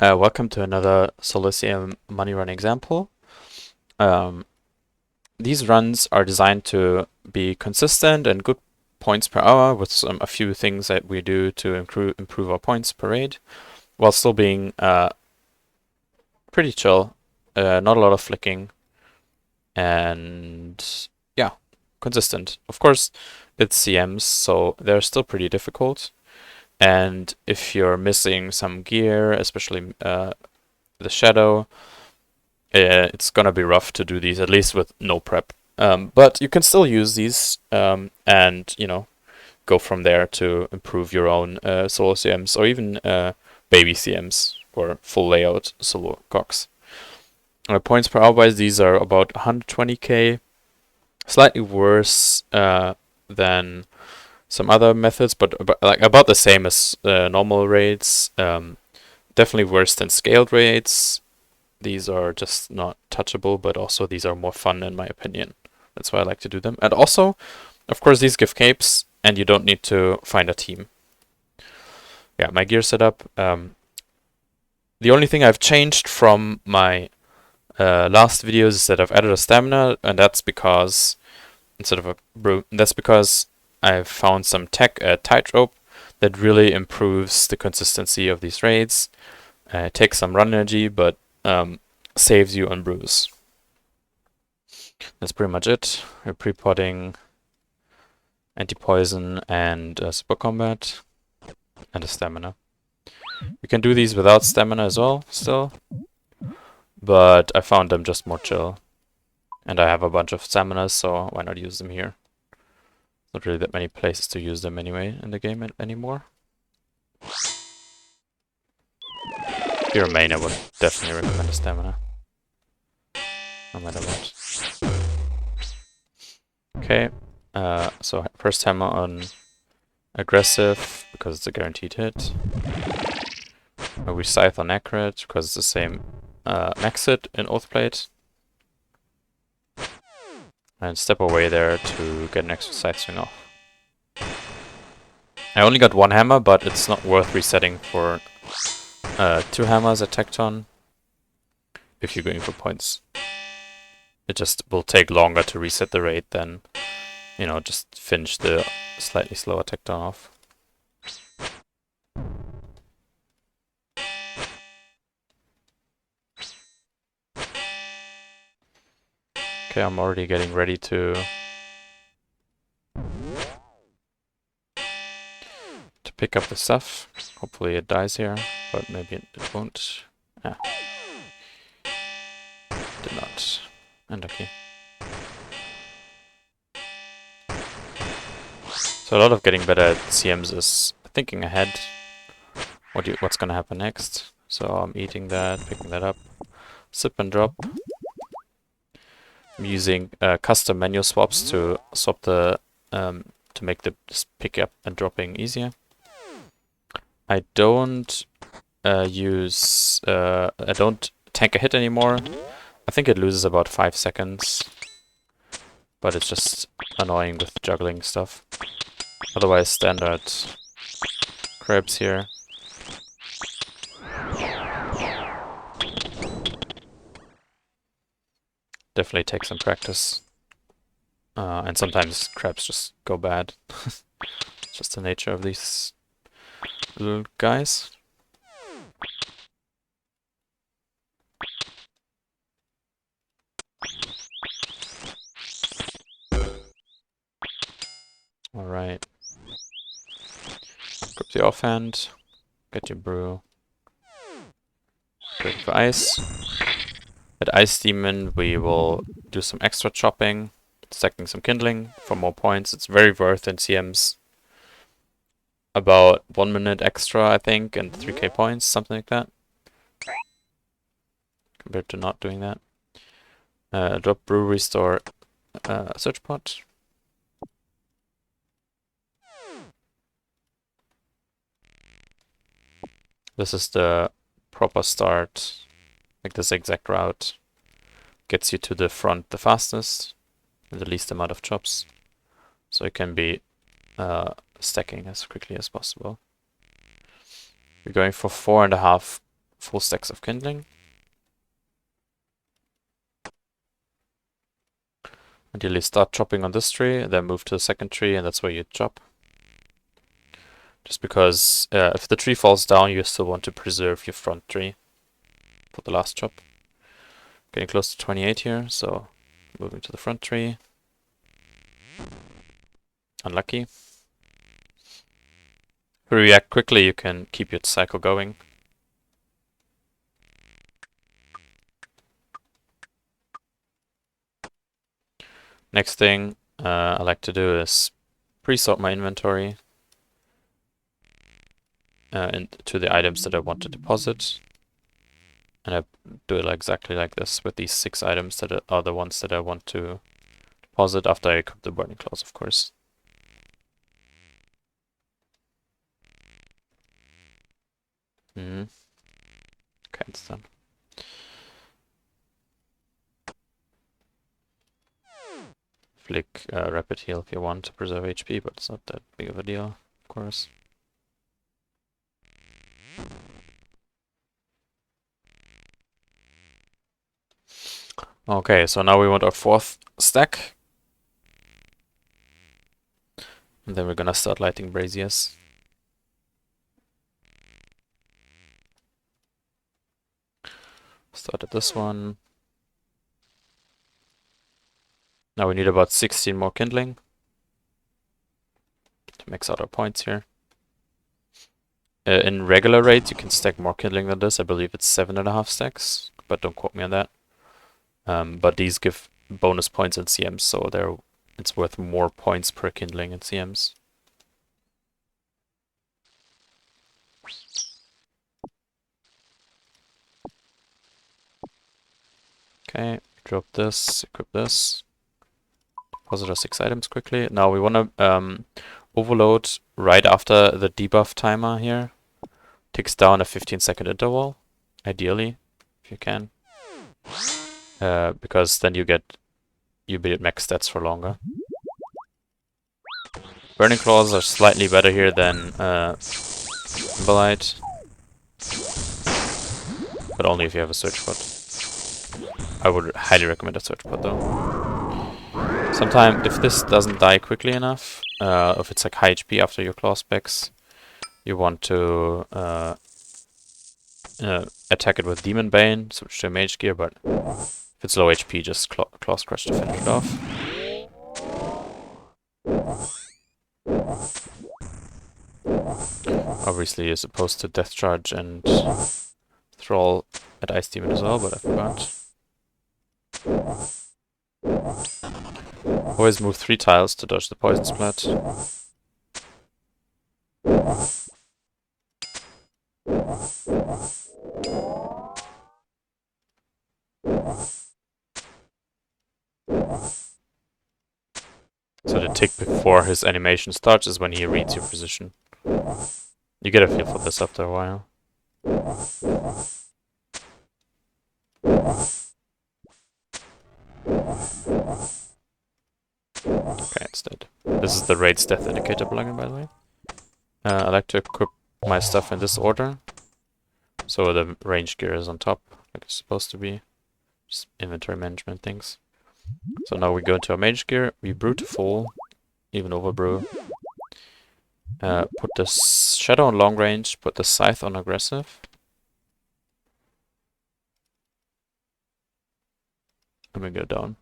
Welcome to another Solo CM money run example. These runs are designed to be consistent and good points per hour with a few things that we do to improve our points per raid, while still being pretty chill, not a lot of flicking, and yeah, consistent. Of course, it's CMs, so they're still pretty difficult. And if you're missing some gear, especially the shadow, it's gonna be rough to do these, at least with no prep. But you can still use these and, go from there to improve your own solo CMs or even baby CMs for full layout solo Cox. Points per hour wise, these are about 120k, slightly worse than some other methods, but about the same as normal raids. Definitely worse than scaled raids. These are just not touchable, but also these are more fun in my opinion. That's why I like to do them. And also, of course, these give capes, and you don't need to find a team. Yeah, my gear setup. The only thing I've changed from my last videos is that I've added a stamina, and that's because I've found some tech at Tightrope that really improves the consistency of these raids. It takes some run energy, but saves you on brews. That's pretty much it. We're pre-potting, anti-poison, and super combat, and a stamina. You can do these without stamina as well, still, but I found them just more chill. And I have a bunch of staminas, so why not use them here? Not really that many places to use them anyway in the game anymore. If you're a main, I would definitely recommend a stamina, no matter what. Okay, so first hammer on aggressive, because it's a guaranteed hit. We scythe on accurate, because it's the same max hit in Oathplate. And step away there to get an extra side swing off. I only got one hammer, but it's not worth resetting for 2 hammers at Tekton if you're going for points. It just will take longer to reset the raid than, just finish the slightly slower Tekton off. Okay, I'm already getting ready to pick up the stuff. Hopefully it dies here, but maybe it won't. Ah. Did not. And okay. So a lot of getting better at CMs is thinking ahead. What's gonna happen next? So I'm eating that, picking that up, sip and drop. I'm using custom menu swaps to swap the to make the pick up and dropping easier. I don't I don't tank a hit anymore. I think it loses about 5 seconds, but it's just annoying with juggling stuff. Otherwise, standard crabs here. Definitely take some practice. And sometimes crabs just go bad. It's just the nature of these little guys. Alright. Grab the offhand. Get your brew. Ready for ice. At Ice Demon we will do some extra chopping, stacking some kindling for more points. It's very worth in CMs. About 1 minute extra, I think, and 3k points, something like that. Compared to not doing that. Drop brew, restore search pot. This is the proper start, like the zigzag route. Gets you to the front the fastest, with the least amount of chops. So it can be stacking as quickly as possible. We're going for 4.5 full stacks of kindling. Ideally start chopping on this tree, then move to the second tree, and that's where you chop. Just because if the tree falls down, you still want to preserve your front tree for the last chop. Getting close to 28 here, so moving to the front tree. Unlucky. If you react quickly, you can keep your cycle going. Next thing I like to do is pre-sort my inventory into the items that I want to deposit. And I do it exactly like this with these 6 items that are the ones that I want to deposit after I equip the burning claws, of course. Okay, it's done. Flick rapid heal if you want to preserve HP, but it's not that big of a deal, of course. Okay, so now we want our 4th stack. And then we're gonna start lighting braziers. Start at this one. Now we need about 16 more kindling to max out our points here. In regular rate, you can stack more kindling than this. I believe it's 7.5 stacks, but don't quote me on that. But these give bonus points in CMs, so it's worth more points per kindling in CMs. Okay, drop this, equip this. Deposit our 6 items quickly. Now we want to overload right after the debuff timer here. Ticks down a 15-second interval, ideally, if you can. Because then you build max stats for longer. Burning Claws are slightly better here than Imbolite. But only if you have a search pod. I would highly recommend a search pod though. Sometimes, if this doesn't die quickly enough, if it's like high HP after your claw specs, you want to attack it with Demon Bane, switch to Mage Gear, but if it's low HP, just Claws Crush to finish it off. Obviously, you're supposed to Death Charge and Thrall at Ice Demon as well, but I forgot. Always move 3 tiles to dodge the Poison Splat. So the tick before his animation starts is when he reads your position. You get a feel for this after a while. Okay, it's dead. This is the Raid's Death Indicator plugin, by the way. I like to equip my stuff in this order. So the range gear is on top, like it's supposed to be. Just inventory management things. So now we go into our mage gear, we brew to full, even over brew. Put the shadow on long range, put the scythe on aggressive. And we go down.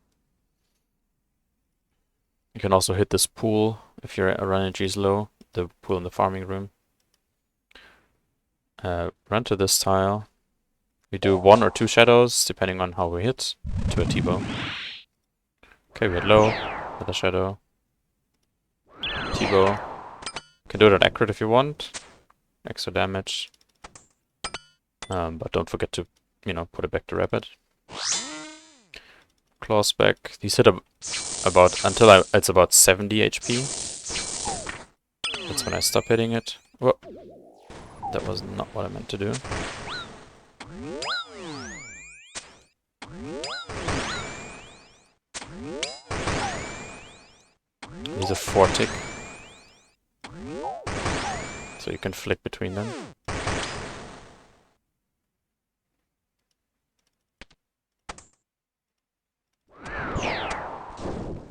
You can also hit this pool if your energy is low, the pool in the farming room. Run to this tile. We do 1 or 2 shadows, depending on how we hit, to a T-bow. Okay, we hit low with a shadow. T-bow. You can do it at accurate if you want. Extra damage. But don't forget to, put it back to rapid. Claws back. These hit about until it's about 70 HP. That's when I stop hitting it. Whoa. That was not what I meant to do. These are 4 tick. So you can flick between them.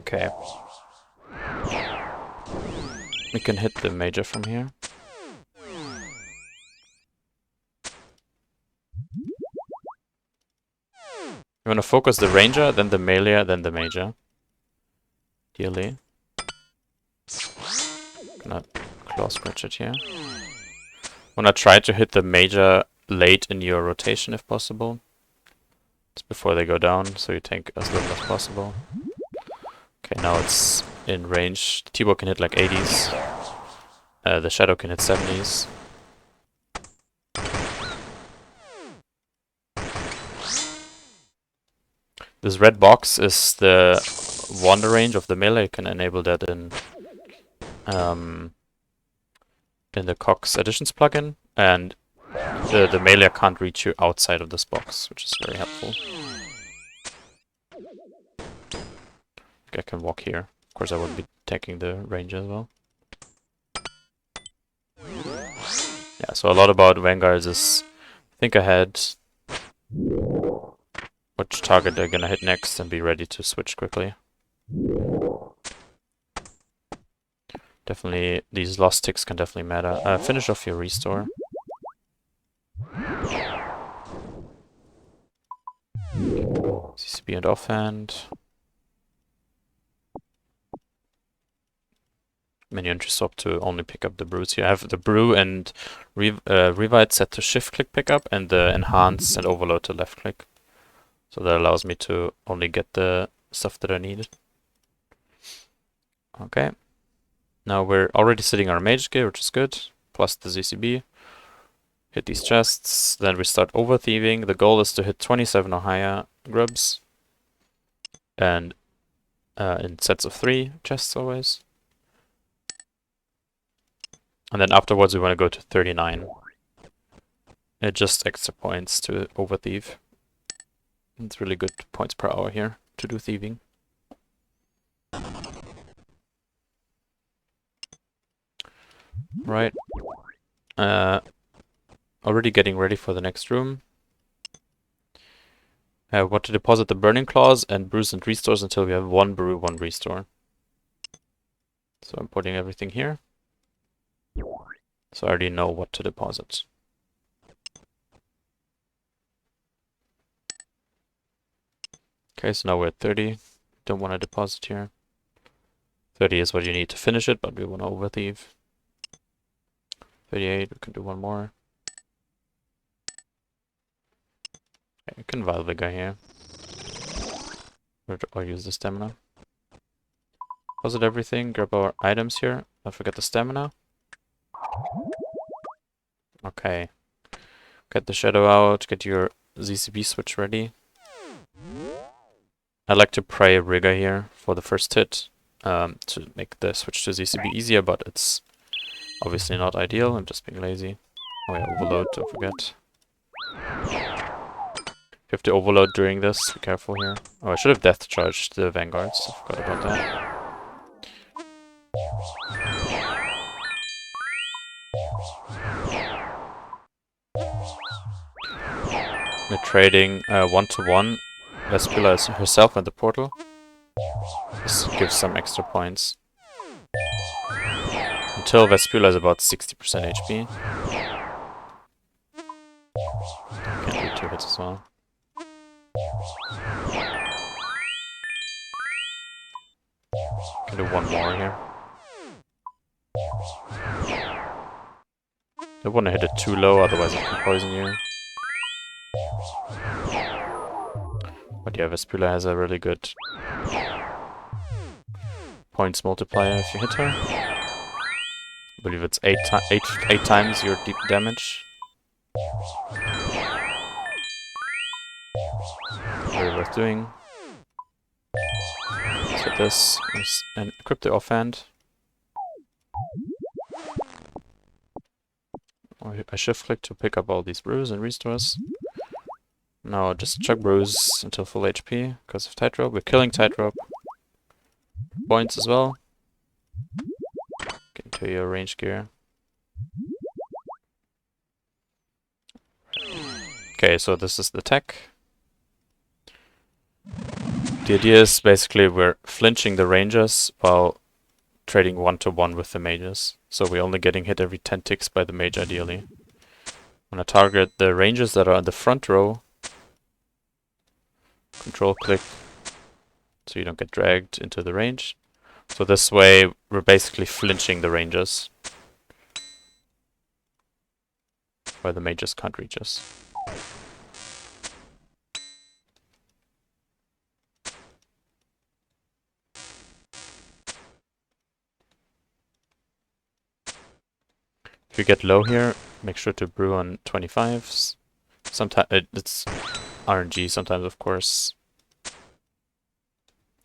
Okay. We can hit the major from here. You want to focus the ranger, then the melee, then the major. Ideally. Gonna claw scratch it here. Wanna try to hit the major late in your rotation if possible. Just before they go down, so you tank as little as possible. Okay, now it's in range. The T-Bow can hit like 80s. The Shadow can hit 70s. This red box is the wander range of the melee. You can enable that in the Cox Additions plugin, and the melee can't reach you outside of this box, which is very helpful. I can walk here. Of course, I would be taking the range as well. Yeah, so a lot about Vanguards is think ahead, which target they're gonna hit next, and be ready to switch quickly. Definitely, these lost ticks can definitely matter. Finish off your restore. CCB and offhand. Menu entry swap to only pick up the brews here. I have the brew and revite set to shift click pickup, and the enhance and overload to left click. So that allows me to only get the stuff that I need. Okay. Now we're already sitting our mage gear, which is good. Plus the ZCB. Hit these chests. Then we start over thieving. The goal is to hit 27 or higher grubs. And in sets of 3 chests always. And then afterwards we want to go to 39. Just extra points to over thieve. It's really good points per hour here to do thieving. Right. Already getting ready for the next room. I want to deposit the burning claws and brews and restores until we have 1 brew, 1 restore. So I'm putting everything here. So I already know what to deposit. Okay, so now we're at 30. Don't want to deposit here. 30 is what you need to finish it, but we want to over thieve. 38, we can do 1 more. Okay, we can Vial Vigor here. Or use the stamina. Deposit everything, grab our items here. Don't forget the stamina. Okay. Get the Shadow out, get your ZCB switch ready. I like to pray Rigger here for the first hit to make the switch to ZCB easier, but it's obviously not ideal. I'm just being lazy. Oh yeah, overload, don't forget. You have to overload during this, be careful here. Oh, I should have death charged the Vanguards, I forgot about that. We're trading 1-to-1. Vespula is herself at the portal. This gives some extra points. Until Vespula is about 60% HP. Can't do 2 hits as well. Can do 1 more here. Don't want to hit it too low, otherwise it can poison you. But yeah, Vespula has a really good points multiplier if you hit her. I believe it's 8 times your deep damage. Very worth doing. Let's hit this and equip the offhand. I shift click to pick up all these brews and restores. Now just chuck brews until full HP because of Tightrope. We're killing Tightrope. Points as well. Get into your range gear. Okay, so this is the tech. The idea is basically we're flinching the rangers while trading 1-to-1 with the mages. So we're only getting hit every 10 ticks by the mage ideally. I'm gonna target the rangers that are on the front row. Control click so you don't get dragged into the range. So this way we're basically flinching the rangers where the mages can't reach us. If you get low here, make sure to brew on 25s. Sometimes it's RNG, sometimes of course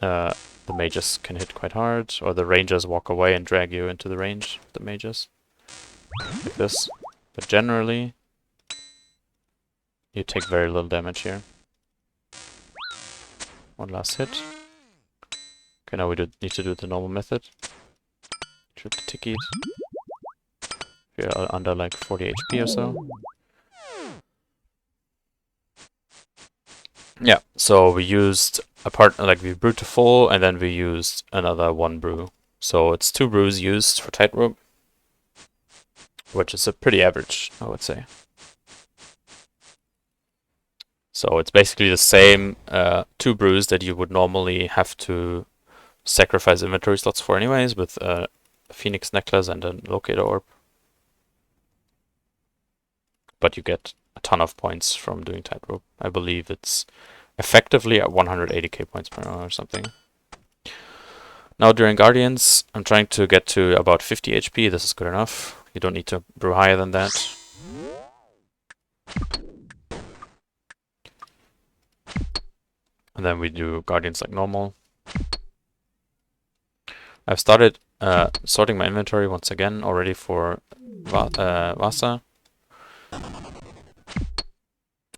the mages can hit quite hard, or the rangers walk away and drag you into the range of the mages. Like this. But generally, you take very little damage here. One last hit. Okay, now we need to do the normal method. Shoot the tickies. If you're under like 40 HP or so. Yeah, so we used we brewed to full, and then we used another 1 brew. So it's 2 brews used for Tightrope, which is a pretty average, I would say. So it's basically the same 2 brews that you would normally have to sacrifice inventory slots for anyways, with a Phoenix necklace and a locator orb. But you get a ton of points from doing Tightrope. I believe it's effectively at 180k points per hour or something. Now during Guardians, I'm trying to get to about 50 HP. This is good enough. You don't need to brew higher than that. And then we do Guardians like normal. I've started sorting my inventory once again already for Vasa.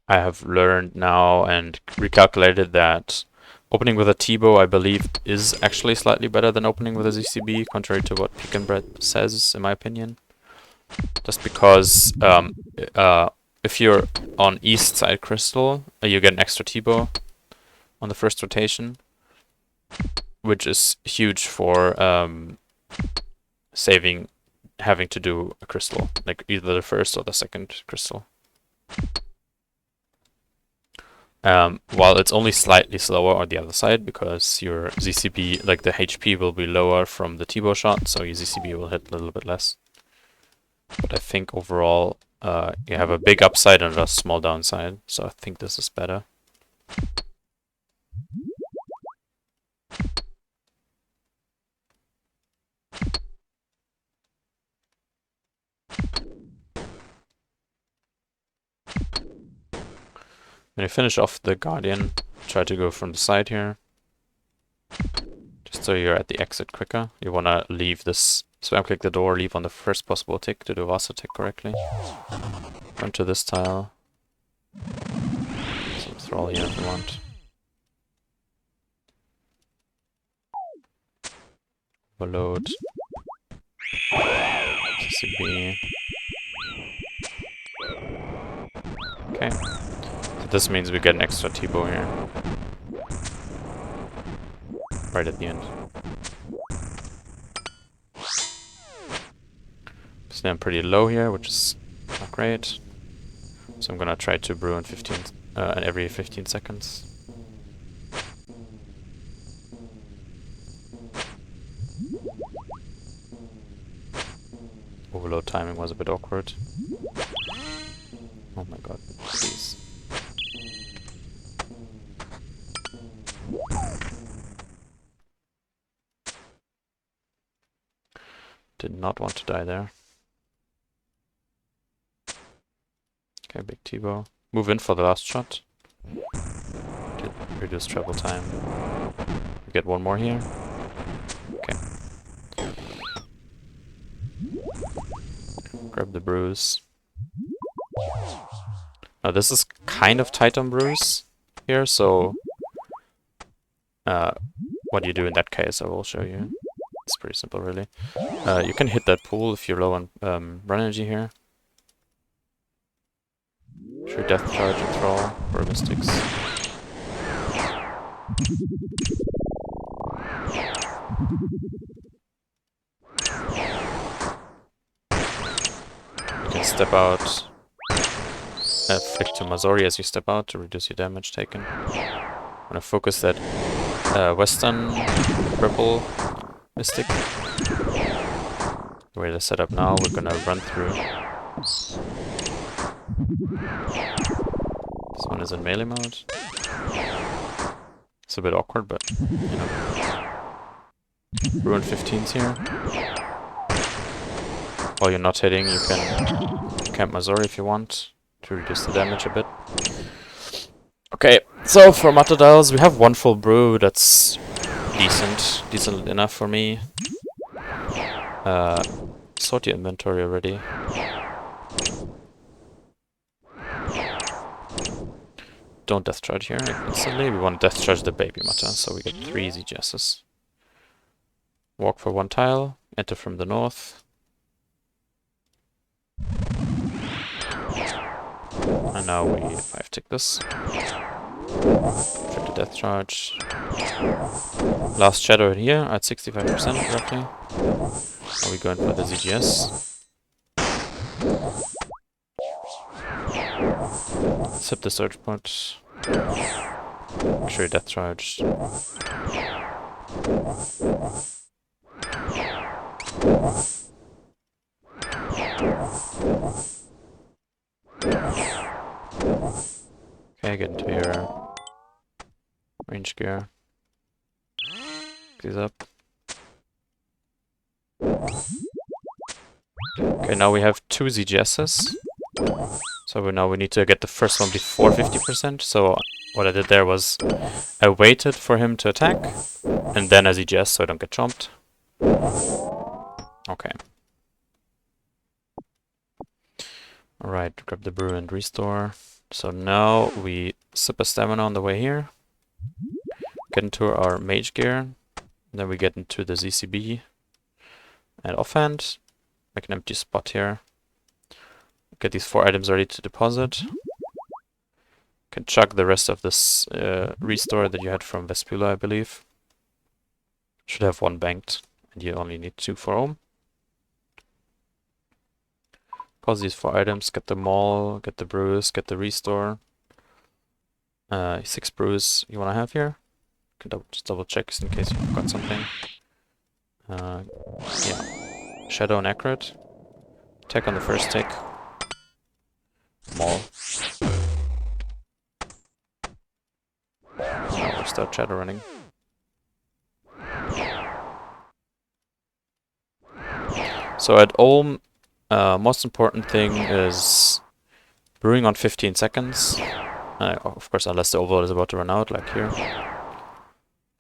I have learned now and recalculated that opening with a T-bow, I believe, is actually slightly better than opening with a ZCB, contrary to what Pecanbreads says, in my opinion. Just because if you're on east side crystal, you get an extra T-bow on the first rotation, which is huge for saving having to do a crystal, like either the first or the second crystal. While it's only slightly slower on the other side, because your ZCB, like the HP will be lower from the T-bow shot, so your ZCB will hit a little bit less. But I think overall you have a big upside and a small downside, so I think this is better. When you finish off the Guardian, try to go from the side here. Just so you're at the exit quicker. You want to leave this, spam click the door, leave on the first possible tick to do Vasa tick correctly. Run to this tile. Some thrall here if you want. Overload. CCB. Okay. This means we get an extra T-bow here. Right at the end. So I'm pretty low here, which is not great. So I'm gonna try to brew in every 15 seconds. Overload timing was a bit awkward. Oh my god, please. Did not want to die there. Okay, big T-bow. Move in for the last shot. Reduce travel time. We get one more here. Okay. Grab the brews. Now this is kind of tight on brews here, so what do you do in that case? I will show you. It's pretty simple, really. You can hit that pool if you're low on run energy here. Sure, death charge and thrall for mystics. You can step out, flick to Mazori as you step out to reduce your damage taken. I'm gonna focus that Western Ripple Mystic. The way they're set up now, we're gonna run through. This one is in melee mode. It's a bit awkward, but you know. Ruin 15s here. While you're not hitting, you can camp Mazori if you want to reduce the damage a bit. Okay, so for Muttadiles, we have one full brew that's decent enough for me. Sort your inventory already. Don't death charge here instantly. We want to death charge the baby Mutta, so we get 3 easy jesses. Walk for 1 tile, enter from the north. And now we 5-tick this. Trip the death charge. Last shadow in here at 65% roughly. Are we going for the ZGS? Sip the surge point. Make sure you're death charged. Okay, get into your range gear. These up. Okay, now we have 2 ZGSs. So now we need to get the first one before 50%. So what I did there was I waited for him to attack, and then a ZGS so I don't get chomped. Okay. Alright, grab the brew and restore. So now we sip a stamina on the way here. Get into our mage gear. Then we get into the ZCB and offhand. Make an empty spot here. Get these 4 items ready to deposit. Can chuck the rest of this restore that you had from Vespula, I believe. Should have 1 banked, and you only need 2 for home. Pause these 4 items, get the maul, get the brews, get the restore. 6 brews you want to have here. You can just double check in case you forgot something. Yeah. Shadow and accurate. Attack on the first tick. Maul. Now we'll start shadow running. So at Ulm, most important thing is brewing on 15 seconds. Of course, unless the overload is about to run out, like here.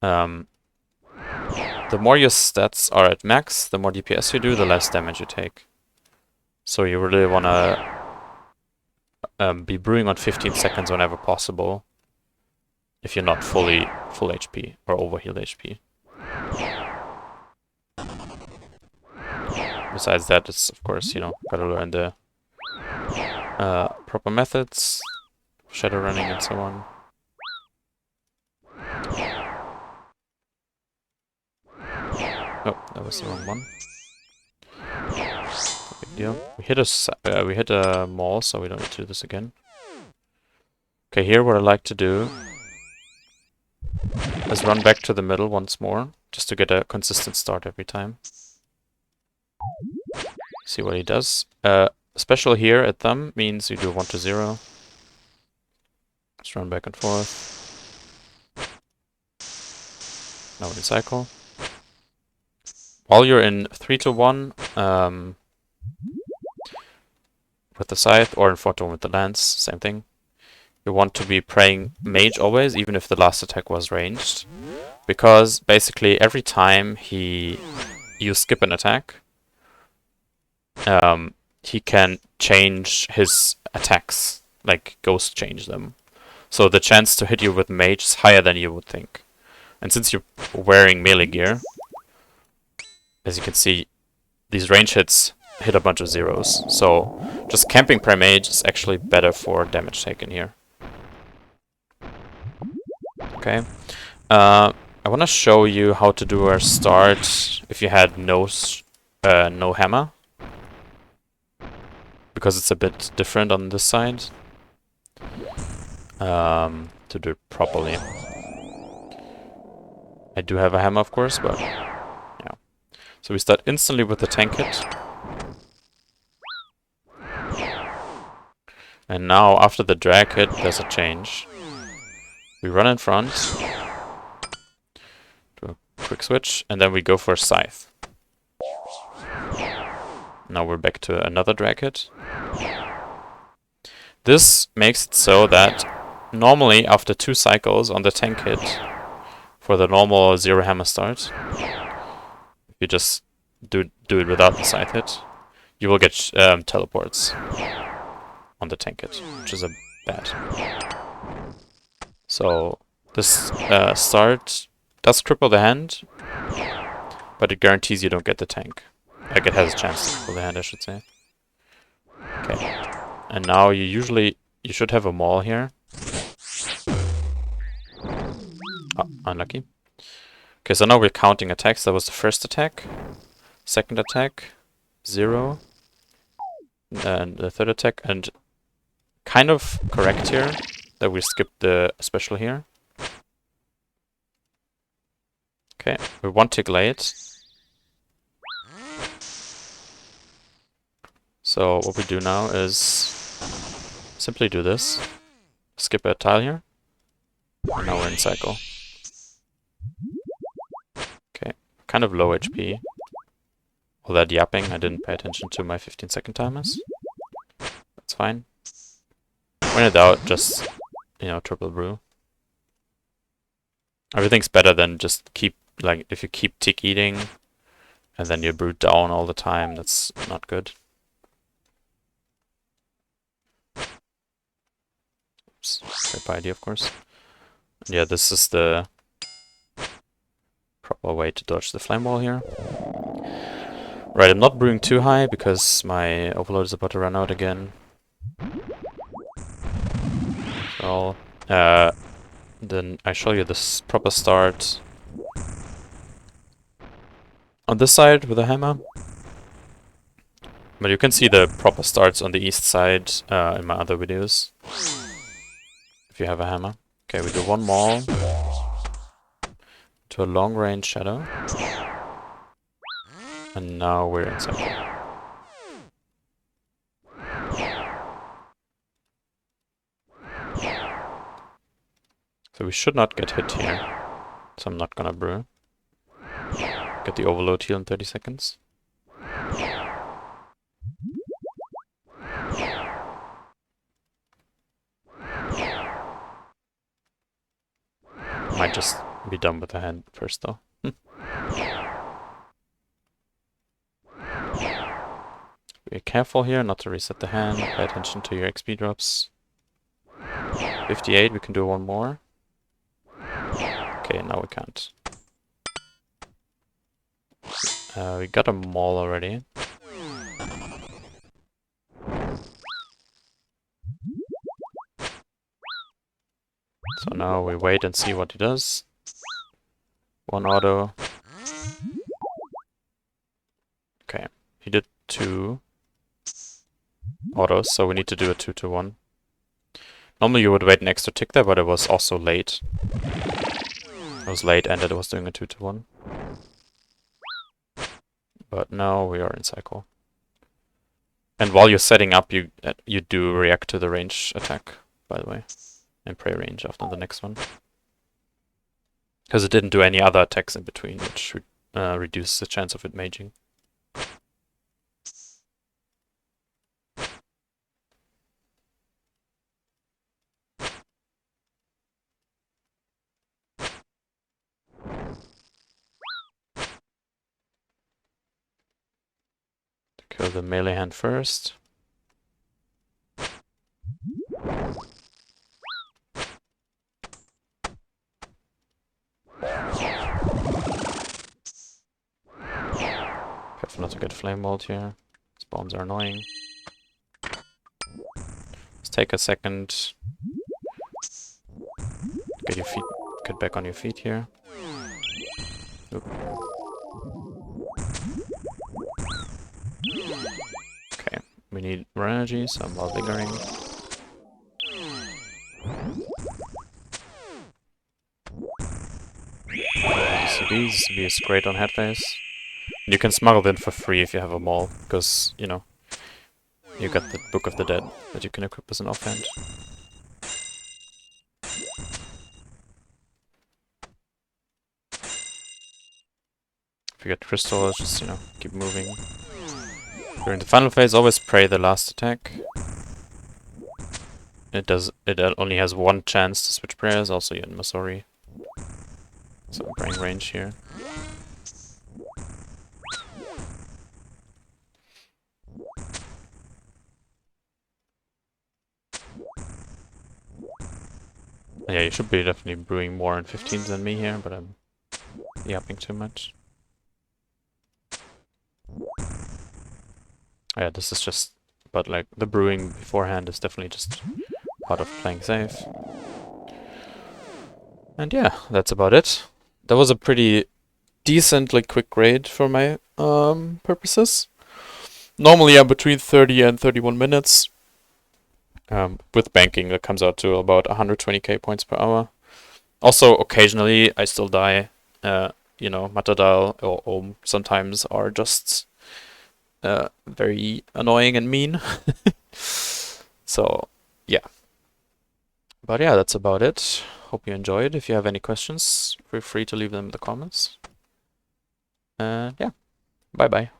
The more your stats are at max, the more DPS you do, the less damage you take. So you really want to be brewing on 15 seconds whenever possible, if you're not full HP or overhealed HP. Besides that, it's of course, you know, gotta learn the proper methods, shadow running and so on. Oh, that was the wrong one. No big deal. We hit a maul, so we don't need to do this again. Okay, here what I like to do is run back to the middle once more, just to get a consistent start every time. See what he does. Special here at thumb means you do 1 to 0. Just run back and forth. Now we cycle. While you're in 3 to 1 with the scythe, or in 4 to 1 with the lance, same thing. You want to be praying mage always, even if the last attack was ranged. Because basically every time you skip an attack, he can change his attacks, like ghost change them. So the chance to hit you with mage is higher than you would think. And since you're wearing melee gear, as you can see, these range hits hit a bunch of zeros. So just camping Primage is actually better for damage taken here. Okay. I want to show you how to do our start if you had no hammer. Because it's a bit different on this side. To do it properly. I do have a hammer, of course, but yeah. So we start instantly with the tank hit. And now, after the drag hit, there's a change. We run in front. Do a quick switch, and then we go for a scythe. Now we're back to another drag hit. This makes it so that normally after 2 cycles on the tank hit, for the normal 0 hammer start, if you just do it without the scythe hit, you will get teleports on the tank hit, which is a bad. So this start does cripple the hand, but it guarantees you don't get the tank. Like, it has a chance to cripple the hand, I should say. Okay. And now you should have a maul here. Oh, unlucky. Okay, so now we're counting attacks. That was the first attack, second attack, 0, and the third attack, and kind of correct here that we skipped the special here. Okay, we're 1 tick late. So what we do now is simply do this. Skip a tile here. And now we're in cycle. Okay, kind of low HP. All that yapping, I didn't pay attention to my 15-second timers. That's fine. When in doubt, just, triple brew. Everything's better than just if you keep tick eating and then you brew down all the time, that's not good. Great idea, of course. And yeah, this is the proper way to dodge the flame wall here. Right, I'm not brewing too high because my overload is about to run out again. So, then I show you this proper start on this side with a hammer. But you can see the proper starts on the east side in my other videos. If you have a hammer. Okay, we do 1 maul to a long range shadow. And now we're in cycle. So we should not get hit here. So I'm not gonna brew. Get the overload heal in 30 seconds. Might just be done with the hand first though. Be careful here not to reset the hand. Pay attention to your XP drops. 58, we can do 1 more. Okay, now we can't. We got a maul already. So now we wait and see what he does. 1 auto. Okay, he did 2 autos, so we need to do a 2-to-1. Normally you would wait an extra tick there, but it was also late. It was late and it was doing a 2-to-1. But now we are in cycle. And while you're setting up, you do react to the range attack, by the way. And pray range after the next one. Because it didn't do any other attacks in between, which reduces the chance of it maging. Kill the melee hand first. Careful not to get flame walled here. These bombs are annoying. Let's take a second. Get your feet Get back on your feet here. Oop. Okay, we need more energy, so I'm more lingering. ZCB. ZCB is great on headface. You can smuggle them for free if you have a maul, because, you know, you got the Book of the Dead that you can equip as an offhand. If you get crystal, just, you know, keep moving. During the final phase, always pray the last attack. It only has one chance to switch prayers, also in Masori. So I'm praying range here. Yeah, you should be definitely brewing more in 15s than me here, but I'm yapping too much. Yeah, this is just... But like, the brewing beforehand is definitely just part of playing safe. And yeah, that's about it. That was a pretty decently quick grade for my purposes. Normally I'm between 30 and 31 minutes. With banking, that comes out to about 120k points per hour. Also, occasionally I still die. You know, Muttadile or sometimes are just very annoying and mean. So, yeah. But yeah, that's about it. Hope you enjoyed. If you have any questions, feel free to leave them in the comments. And yeah, bye bye.